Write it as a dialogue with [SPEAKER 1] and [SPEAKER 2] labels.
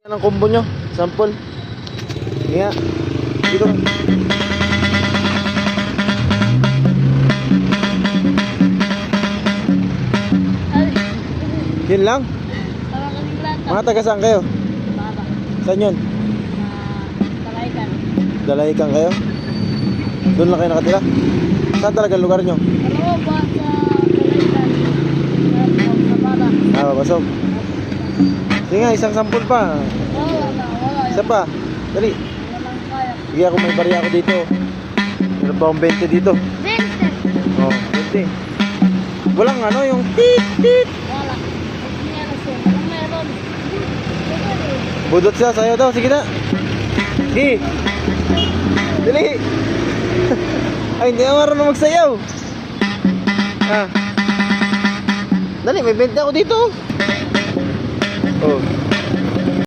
[SPEAKER 1] Anong combo nyo? Sample. Nga. Dito. Yun lang? Mga taga saan kayo? Saan yun?
[SPEAKER 2] Dalaikan.
[SPEAKER 1] Dalaikan kayo? Doon lang kayo nakatira? Saan talaga lugar nyo?
[SPEAKER 2] Ano ba sa Dalaikan? Sa Bala.
[SPEAKER 1] Papasok. Sige nga, isang sample pa.
[SPEAKER 2] Wala.
[SPEAKER 1] Isa pa. Dali.
[SPEAKER 2] Walang kaya.
[SPEAKER 1] Sige ako, may bariya ako dito. Meron pa akong 20 dito.
[SPEAKER 2] Vincent!
[SPEAKER 1] Oh, 20. Walang ano, yung tit, tit.
[SPEAKER 2] Wala. Meron siya. Walang meron.
[SPEAKER 1] Budot siya, sayo daw. Sige na. Sige. Dali. Ay, hindi ako marunong magsayaw. Ah. Dali, may 20 ako dito. Oh.